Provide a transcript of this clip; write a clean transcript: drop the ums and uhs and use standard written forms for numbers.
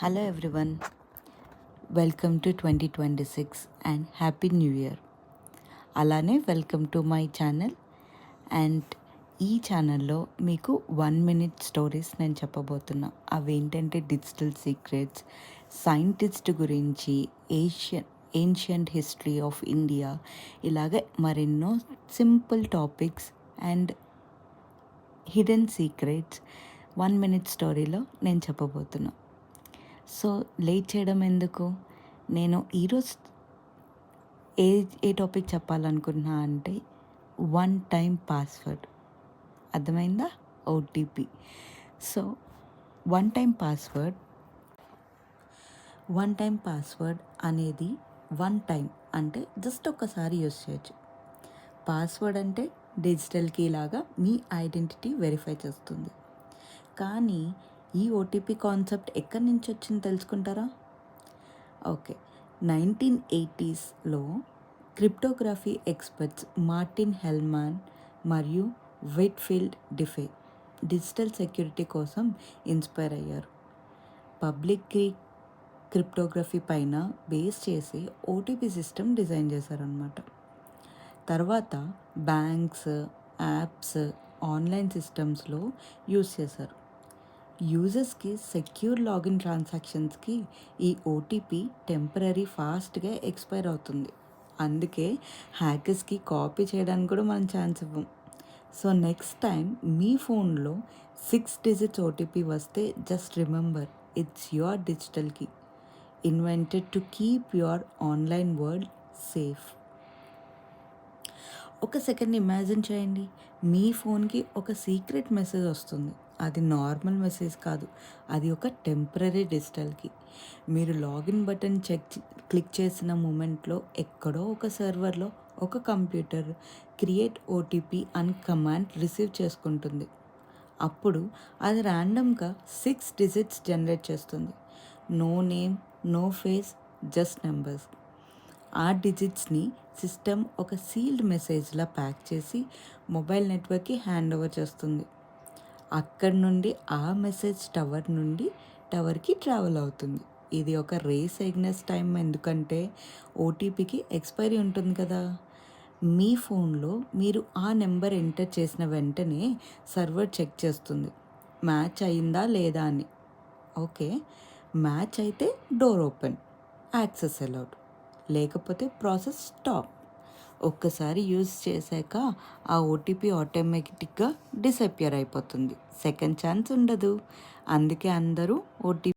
Hello everyone, welcome to 2026 and Happy New Year. అలానే welcome to my channel. And ఈ ఛానల్లో మీకు 1 minute stories నేను చెప్పబోతున్నా. అవేంటంటే డిజిటల్ సీక్రెట్స్, సైంటిస్ట్ గురించి, ఏన్షియంట్ హిస్టరీ ఆఫ్ ఇండియా, ఇలాగే మరెన్నో simple topics and hidden secrets 1 minute స్టోరీలో నేను చెప్పబోతున్నా. సో లేట్ చేయడం ఎందుకు, నేను ఈరోజు ఏ ఏ టాపిక్ చెప్పాలనుకుంటున్నా అంటే వన్ టైం పాస్వర్డ్. అర్థమైందా? OTP. So one time password అనేది వన్ టైం అంటే జస్ట్ ఒక్కసారి యూస్ చేయొచ్చు. పాస్వర్డ్ అంటే డిజిటల్ కీ లాగా మీ ఐడెంటిటీ వెరిఫై చేస్తుంది. కానీ ఈ ఓటీపీ కాన్సెప్ట్ ఎక్కడి నుంచి వచ్చింది తెలుసుకుంటారా? Okay, 1980s cryptography experts Martin Hellman మరియు విట్ఫీల్డ్ డిఫే డిజిటల్ సెక్యూరిటీ కోసం ఇన్స్పైర్ అయ్యారు. పబ్లిక్ కీ క్రిప్టోగ్రఫీ పైన బేస్ చేసి ఓటీపీ సిస్టమ్ డిజైన్ చేశారనమాట. తర్వాత బ్యాంక్స్, యాప్స్, ఆన్లైన్ సిస్టమ్స్లో యూస్ చేశారు. యూజర్స్కి సెక్యూర్ లాగిన్ ట్రాన్సాక్షన్స్కి ఈ ఓటీపీ టెంపరీ ఫాస్ట్గా ఎక్స్పైర్ అవుతుంది. అందుకే హ్యాకర్స్కి కాపీ చేయడానికి కూడా మనం ఛాన్స్ ఇవ్వం. సో నెక్స్ట్ టైం మీ ఫోన్లో 6 digits ఓటీపీ వస్తే just remember, it's your digital key invented to keep your online world safe. ఒక సెకండ్ ఇమాజిన్ చేయండి, మీ ఫోన్కి ఒక సీక్రెట్ మెసేజ్ వస్తుంది. అది నార్మల్ మెసేజ్ కాదు, అది ఒక టెంపరీ డిజిటల్కి. మీరు లాగిన్ బటన్ క్లిక్ చేసిన మూమెంట్లో ఎక్కడో ఒక సర్వర్లో ఒక కంప్యూటర్ క్రియేట్ ఓటీపీ అని కమాండ్ రిసీవ్ చేసుకుంటుంది. అప్పుడు అది ర్యాండమ్గా 6 digits జనరేట్ చేస్తుంది. No name, no face, just numbers. ఆ డిజిట్స్ని సిస్టమ్ ఒక సీల్డ్ మెసేజ్లా ప్యాక్ చేసి మొబైల్ నెట్వర్క్కి హ్యాండ్ ఓవర్ చేస్తుంది. అక్కడి నుండి ఆ మెసేజ్ టవర్ నుండి టవర్కి ట్రావెల్ అవుతుంది. ఇది ఒక రేస్ ఎగ్నెస్ట్ టైం, ఎందుకంటే ఓటీపీకి ఎక్స్పైరీ ఉంటుంది కదా. మీ ఫోన్లో మీరు ఆ నెంబర్ ఎంటర్ చేసిన వెంటనే సర్వర్ చెక్ చేస్తుంది మ్యాచ్ అయిందా లేదా అని. ఓకే, మ్యాచ్ అయితే డోర్ ఓపెన్, యాక్సెస్ అలౌడ్, లేకపోతే ప్రాసెస్ స్టాప్. ఒక్కసారి యూజ్ చేశాక ఆ ఓటీపీ ఆటోమేటిక్గా డిసపియర్ అయిపోతుంది. సెకండ్ ఛాన్స్ ఉండదు. అందుకే అందరూ ఓటీపీ